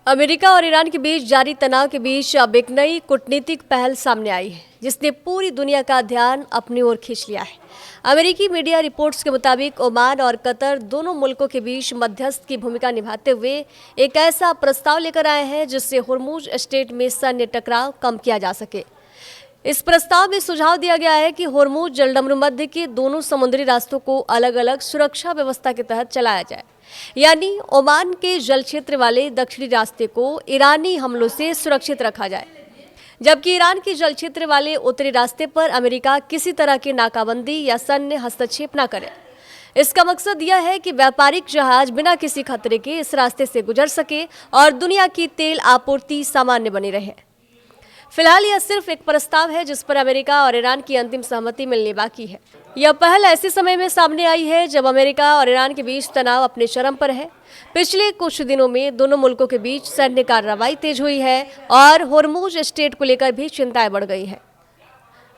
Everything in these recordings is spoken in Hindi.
अमेरिका और ईरान के बीच जारी तनाव के बीच अब एक नई कूटनीतिक पहल सामने आई है जिसने पूरी दुनिया का ध्यान अपनी ओर खींच लिया है। अमेरिकी मीडिया रिपोर्ट्स के मुताबिक ओमान और कतर दोनों मुल्कों के बीच मध्यस्थ की भूमिका निभाते हुए एक ऐसा प्रस्ताव लेकर आए हैं जिससे हुर्मुज स्ट्रेट में सैन्य टकराव कम किया जा सके। इस प्रस्ताव में सुझाव दिया गया है कि होर्मुज जलडमरूमध्य के दोनों समुद्री रास्तों को अलग अलग सुरक्षा व्यवस्था के तहत चलाया जाए, यानी ओमान के जल क्षेत्र वाले दक्षिणी रास्ते को ईरानी हमलों से सुरक्षित रखा जाए, जबकि ईरान के जल क्षेत्र वाले उत्तरी रास्ते पर अमेरिका किसी तरह की नाकाबंदी या सैन्य हस्तक्षेप न करे। इसका मकसद यह है कि व्यापारिक जहाज बिना किसी खतरे के इस रास्ते से गुजर सके और दुनिया की तेल आपूर्ति सामान्य बनी रहे। फिलहाल यह सिर्फ एक प्रस्ताव है जिस पर अमेरिका और ईरान की अंतिम सहमति मिलनी बाकी है। यह पहल ऐसे समय में सामने आई है जब अमेरिका और ईरान के बीच तनाव अपने चरम पर है। पिछले कुछ दिनों में दोनों मुल्कों के बीच सैन्य कार्रवाई तेज हुई है और होर्मुज स्ट्रेट को लेकर भी चिंताएं बढ़ गई है।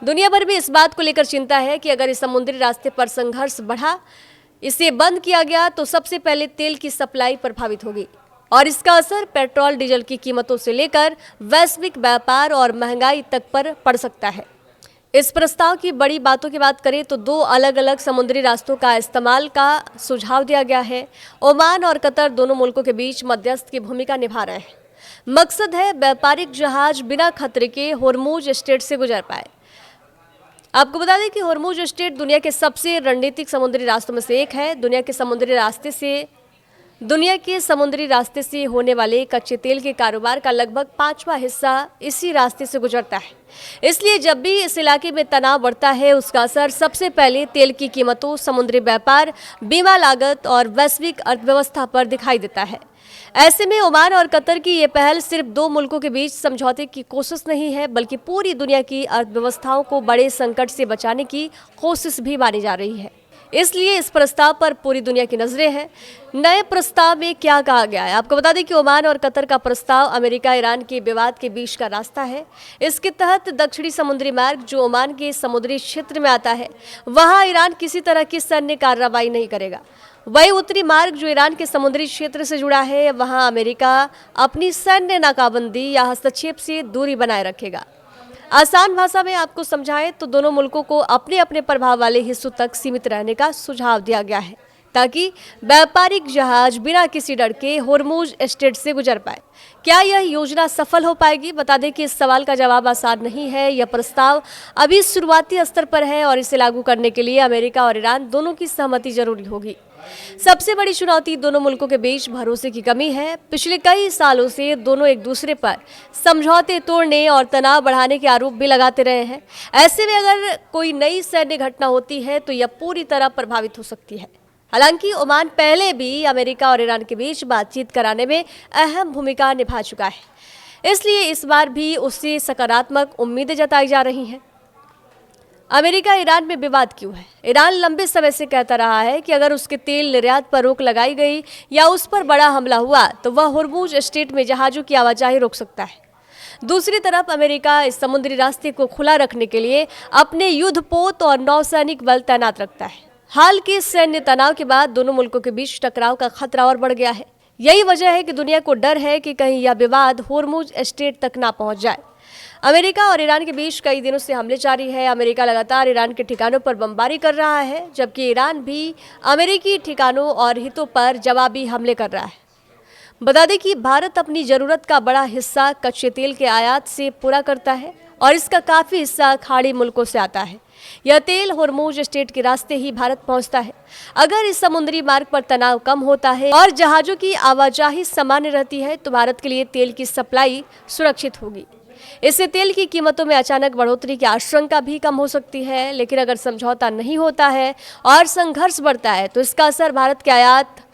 दुनिया भर में इस बात को लेकर चिंता है कि अगर इस समुद्री रास्ते पर संघर्ष बढ़ा, इसे बंद किया गया तो सबसे पहले तेल की सप्लाई प्रभावित होगी और इसका असर पेट्रोल डीजल की कीमतों से लेकर वैश्विक व्यापार और महंगाई तक पर पड़ सकता है। इस प्रस्ताव की बड़ी बातों की बात करें तो दो अलग अलग समुद्री रास्तों का इस्तेमाल का सुझाव दिया गया है। ओमान और कतर दोनों मुल्कों के बीच मध्यस्थ की भूमिका निभा रहे हैं। मकसद है व्यापारिक जहाज बिना खतरे के होर्मुज स्ट्रेट से गुजर पाए। आपको बता दें कि होर्मुज स्ट्रेट दुनिया के सबसे रणनीतिक समुद्री रास्तों में से एक है। दुनिया के समुद्री रास्ते से होने वाले कच्चे तेल के कारोबार का लगभग 5वां हिस्सा इसी रास्ते से गुजरता है। इसलिए जब भी इस इलाके में तनाव बढ़ता है, उसका असर सबसे पहले तेल की कीमतों, समुद्री व्यापार, बीमा लागत और वैश्विक अर्थव्यवस्था पर दिखाई देता है। ऐसे में ओमान और कतर की ये पहल सिर्फ दो मुल्कों के बीच समझौते की कोशिश नहीं है, बल्कि पूरी दुनिया की अर्थव्यवस्थाओं को बड़े संकट से बचाने की कोशिश भी मानी जा रही है। इसलिए इस प्रस्ताव पर पूरी दुनिया की नजरें हैं। नए प्रस्ताव में क्या कहा गया है? आपको बता दें कि ओमान और कतर का प्रस्ताव अमेरिका ईरान के विवाद के बीच का रास्ता है। इसके तहत दक्षिणी समुद्री मार्ग जो ओमान के समुद्री क्षेत्र में आता है, वहां ईरान किसी तरह की सैन्य कार्रवाई नहीं करेगा। वही उत्तरी मार्ग जो ईरान के समुद्री क्षेत्र से जुड़ा है, वहां अमेरिका अपनी सैन्य नाकाबंदी या हस्तक्षेप से दूरी बनाए रखेगा। आसान भाषा में आपको समझाएं तो दोनों मुल्कों को अपने अपने प्रभाव वाले हिस्सों तक सीमित रहने का सुझाव दिया गया है ताकि व्यापारिक जहाज बिना किसी डर के होर्मुज स्ट्रेट से गुजर पाए। क्या यह योजना सफल हो पाएगी? बता दें कि इस सवाल का जवाब आसान नहीं है। यह प्रस्ताव अभी शुरुआती स्तर पर है और इसे लागू करने के लिए अमेरिका और ईरान दोनों की सहमति जरूरी होगी। सबसे बड़ी चुनौती दोनों मुल्कों के बीच भरोसे की कमी है। पिछले कई सालों से दोनों एक दूसरे पर समझौते तोड़ने और तनाव बढ़ाने के आरोप भी लगाते रहे हैं। ऐसे में अगर कोई नई सैन्य घटना होती है तो यह पूरी तरह प्रभावित हो सकती है। हालांकि ओमान पहले भी अमेरिका और ईरान के बीच बातचीत कराने में अहम भूमिका निभा चुका है, इसलिए इस बार भी उससे सकारात्मक उम्मीदें जताई जा रही हैं। अमेरिका ईरान में विवाद क्यों है? ईरान लंबे समय से कहता रहा है कि अगर उसके तेल निर्यात पर रोक लगाई गई या उस पर बड़ा हमला हुआ तो वह होर्मुज स्ट्रेट में जहाज़ों की आवाजाही रोक सकता है। दूसरी तरफ अमेरिका इस समुद्री रास्ते को खुला रखने के लिए अपने युद्धपोत और नौसैनिक बल तैनात रखता है। हाल के सैन्य तनाव के बाद दोनों मुल्कों के बीच टकराव का खतरा और बढ़ गया है। यही वजह है कि दुनिया को डर है कि कहीं यह विवाद होर्मुज स्ट्रेट तक ना पहुंच जाए। अमेरिका और ईरान के बीच कई दिनों से हमले जारी है। अमेरिका लगातार ईरान के ठिकानों पर बमबारी कर रहा है, जबकि ईरान भी अमेरिकी ठिकानों और हितों पर जवाबी हमले कर रहा है। बता दें कि भारत अपनी ज़रूरत का बड़ा हिस्सा कच्चे तेल के आयात से पूरा करता है और इसका काफ़ी हिस्सा खाड़ी मुल्कों से आता है। यह तेल होर्मुज स्ट्रेट के रास्ते ही भारत पहुंचता है। अगर इस समुद्री मार्ग पर तनाव कम होता है और जहाज़ों की आवाजाही सामान्य रहती है तो भारत के लिए तेल की सप्लाई सुरक्षित होगी। इससे तेल की कीमतों में अचानक बढ़ोतरी की आशंका भी कम हो सकती है। लेकिन अगर समझौता नहीं होता है और संघर्ष बढ़ता है तो इसका असर भारत के आयात,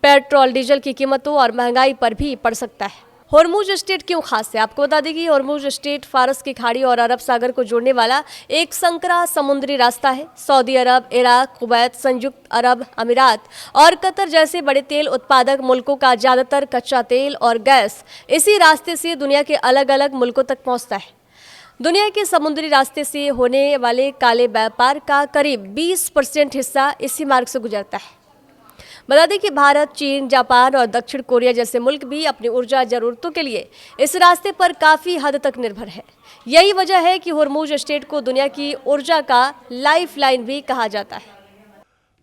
पेट्रोल डीजल की कीमतों और महंगाई पर भी पड़ सकता है। होर्मुज स्ट्रेट क्यों खास है? आपको बता दें कि होर्मुज स्ट्रेट फारस की खाड़ी और अरब सागर को जोड़ने वाला एक संकरा समुद्री रास्ता है। सऊदी अरब, इराक, कुवैत, संयुक्त अरब अमीरात और कतर जैसे बड़े तेल उत्पादक मुल्कों का ज़्यादातर कच्चा तेल और गैस इसी रास्ते से दुनिया के अलग अलग मुल्कों तक पहुँचता है। दुनिया के समुद्री रास्ते से होने वाले काले व्यापार का करीब 20% हिस्सा इसी मार्ग से गुजरता है। बता दें कि भारत, चीन, जापान और दक्षिण कोरिया जैसे मुल्क भी अपनी ऊर्जा जरूरतों के लिए इस रास्ते पर काफ़ी हद तक निर्भर है। यही वजह है कि होर्मुज स्ट्रेट को दुनिया की ऊर्जा का लाइफलाइन भी कहा जाता है।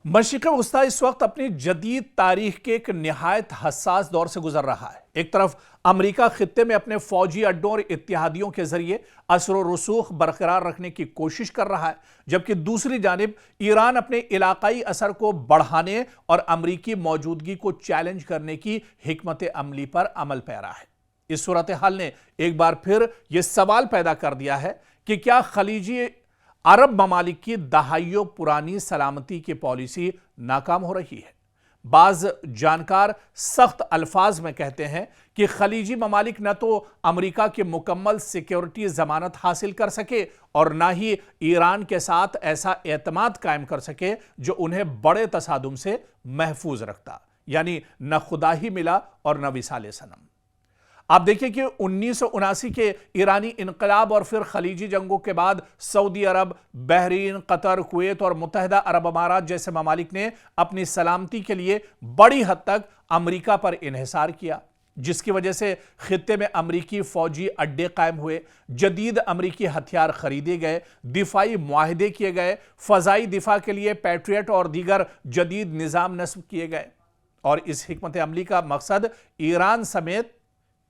मशरिक़ वस्ता इस वक्त अपनी जदीद तारीख के एक निहायत हसास दौर से गुजर रहा है। एक तरफ अमेरिका खित्ते में अपने फौजी अड्डों और इत्तेहादियों के जरिए असर व रसूख बरकरार रखने की कोशिश कर रहा है, जबकि दूसरी जानिब ईरान अपने इलाकाई असर को बढ़ाने और अमरीकी मौजूदगी को चैलेंज करने की हिकमत अमली पर अमल पैरा है। इस सूरत हाल ने एक बार फिर यह सवाल पैदा कर दिया है कि क्या खलीजी अरब ममालिक की दहाइयों पुरानी सलामती की पॉलिसी नाकाम हो रही है। बाज जानकार सख्त अल्फाज में कहते हैं कि खलीजी ममालिक न तो अमेरिका की मुकम्मल सिक्योरिटी जमानत हासिल कर सके और न ही ईरान के साथ ऐसा एतमाद कायम कर सके जो उन्हें बड़े तसादुम से महफूज रखता, यानी न खुदा ही मिला और न विसाले सनम। आप देखिए कि 1979 के ईरानी इनकलाब और फिर खलीजी जंगों के बाद सऊदी अरब, बहरीन, कतर, कुवैत और मुत्तहिदा अरब अमारात जैसे ममालिक ने अपनी सलामती के लिए बड़ी हद तक अमेरिका पर इन्हिसार किया, जिसकी वजह से खित्ते में अमरीकी फौजी अड्डे कायम हुए, जदीद अमरीकी हथियार खरीदे गए, दिफाई मुआहदे किए गए, फजाई दिफा के लिए पैट्रियट और दीगर जदीद निज़ाम नस्ब किए गए। और इस हिकमत अमली का मकसद ईरान समेत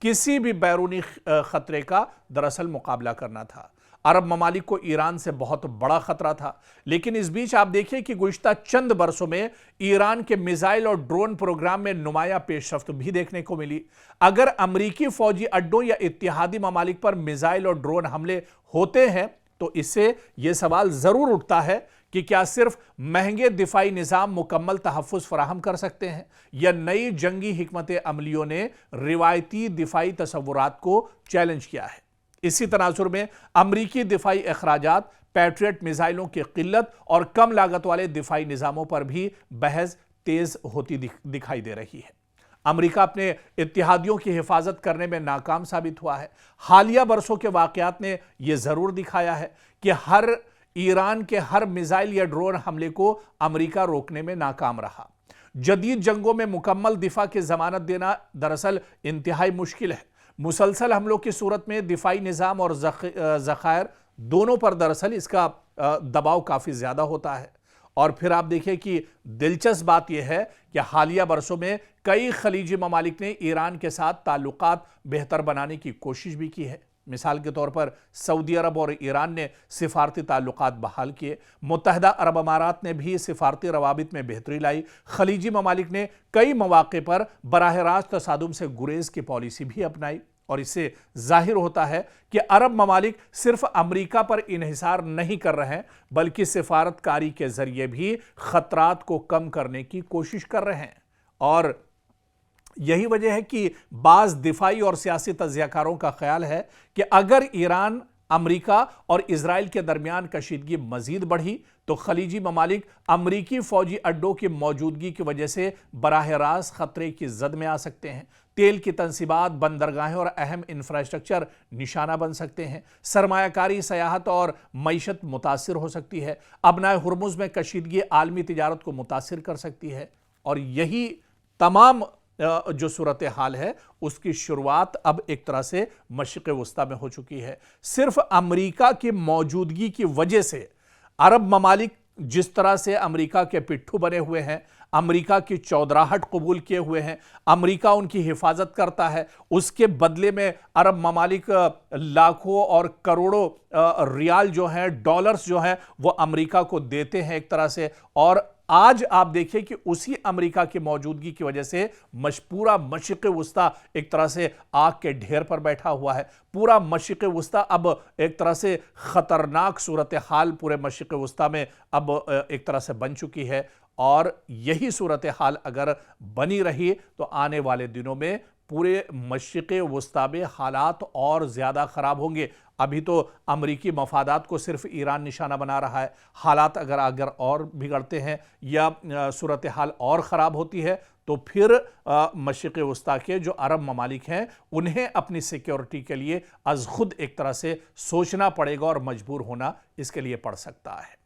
किसी भी बैरूनी खतरे का दरअसल मुकाबला करना था। अरब ममालिक को ईरान से बहुत बड़ा खतरा था, लेकिन इस बीच आप देखिए कि गुज़िश्ता चंद बरसों में ईरान के मिसाइल और ड्रोन प्रोग्राम में नुमाया पेशरफ्त भी देखने को मिली। अगर अमरीकी फौजी अड्डों या इत्तेहादी ममालिक पर मिसाइल और ड्रोन हमले होते हैं तो इससे यह सवाल जरूर उठता है कि क्या सिर्फ महंगे दिफाई निज़ाम मुकम्मल तहफ़्फ़ुज़ फराहम कर सकते हैं या नई जंगी हिकमत अमलियों ने रिवायती दिफाई तसव्वुरात को चैलेंज किया है। इसी तनाजुर में अमरीकी दिफाई अखराजात, पैट्रियट मिसाइलों की किल्लत और कम लागत वाले दिफाई निज़ामों पर भी बहस तेज होती दिखाई दे रही है। अमेरिका अपने इत्तेहादियों की हिफाजत करने में नाकाम साबित हुआ है। हालिया बरसों के वाक़यात ने यह ज़रूर दिखाया है कि ईरान के हर मिसाइल या ड्रोन हमले को अमेरिका रोकने में नाकाम रहा। जदीद जंगों में मुकम्मल दिफा की जमानत देना दरअसल इंतहाई मुश्किल है। मुसलसल हमलों की सूरत में दिफाई निज़ाम और ज़खायर दोनों पर दरअसल इसका दबाव काफ़ी ज़्यादा होता है। और फिर आप देखिए कि दिलचस्प बात यह है कि हालिया बरसों में कई खलीजी ममालिक ने ईरान के साथ ताल्लुकात बेहतर बनाने की कोशिश भी की है। मिसाल के तौर पर सऊदी अरब और ईरान ने सिफारती ताल्लुकात बहाल किए। मुत्तहिदा अरब अमारात ने भी सिफारती रवाबित में बेहतरी लाई। खलीजी ममालिक ने कई मौके पर बराह रास्त तसादुम से गुरेज की पॉलिसी भी अपनाई। और इससे जाहिर होता है कि अरब ममालिक सिर्फ अमेरिका पर इन्हिसार नहीं कर रहे हैं, बल्कि सिफारतकारी के जरिए भी खतरात को कम करने की कोशिश कर रहे हैं। और यही वजह है कि बाज दिफाई और सियासी तज्जियाकारों का ख्याल है कि अगर ईरान, अमेरिका और इजराइल के दरमियान कशीदगी मजीद बढ़ी तो खलीजी ममालिक अमरीकी फौजी अड्डों की मौजूदगी की वजह से बराह रास्त खतरे की जद में आ सकते हैं। तेल की तंसीबात, बंदरगाहें और अहम इंफ्रास्ट्रक्चर निशाना बन सकते हैं। सरमायाकारी, सयाहत और मईशत मुतासिर हो सकती है। अबनाए हुर्मुज में कशीदगी आलमी तिजारत को मुतासिर कर सकती है। और यही तमाम जो सूरत हाल है उसकी शुरुआत अब एक तरह से मशरिक़ वस्ता में हो चुकी है। सिर्फ अमेरिका की मौजूदगी की वजह से अरब ममालिक जिस तरह से अमेरिका के पिट्ठू बने हुए हैं, अमेरिका की चौधराहट कबूल किए हुए हैं, अमेरिका उनकी हिफाजत करता है, उसके बदले में अरब ममालिक लाखों और करोड़ों रियाल जो हैं, डॉलर्स जो हैं, वो अमेरिका को देते हैं एक तरह से। और आज आप देखिए कि उसी अमेरिका की मौजूदगी की वजह से पूरा मशरिक़ वस्ता एक तरह से आग के ढेर पर बैठा हुआ है। पूरा मशरिक़ वस्ता अब एक तरह से खतरनाक सूरत हाल पूरे मशरिक़ वस्ता में अब एक तरह से बन चुकी है। और यही सूरत हाल अगर बनी रही तो आने वाले दिनों में पूरे मशरिक़ वस्ता में हालात और ज़्यादा ख़राब होंगे। अभी तो अमरीकी मफादात को सिर्फ ईरान निशाना बना रहा है। हालात अगर और बिगड़ते हैं या सूरत हाल और ख़राब होती है तो फिर मशरिक़ वस्ता के जो अरब ममालिक हैं उन्हें अपनी सिक्योरिटी के लिए अज़ खुद एक तरह से सोचना पड़ेगा और मजबूर होना इसके लिए पड़ सकता है।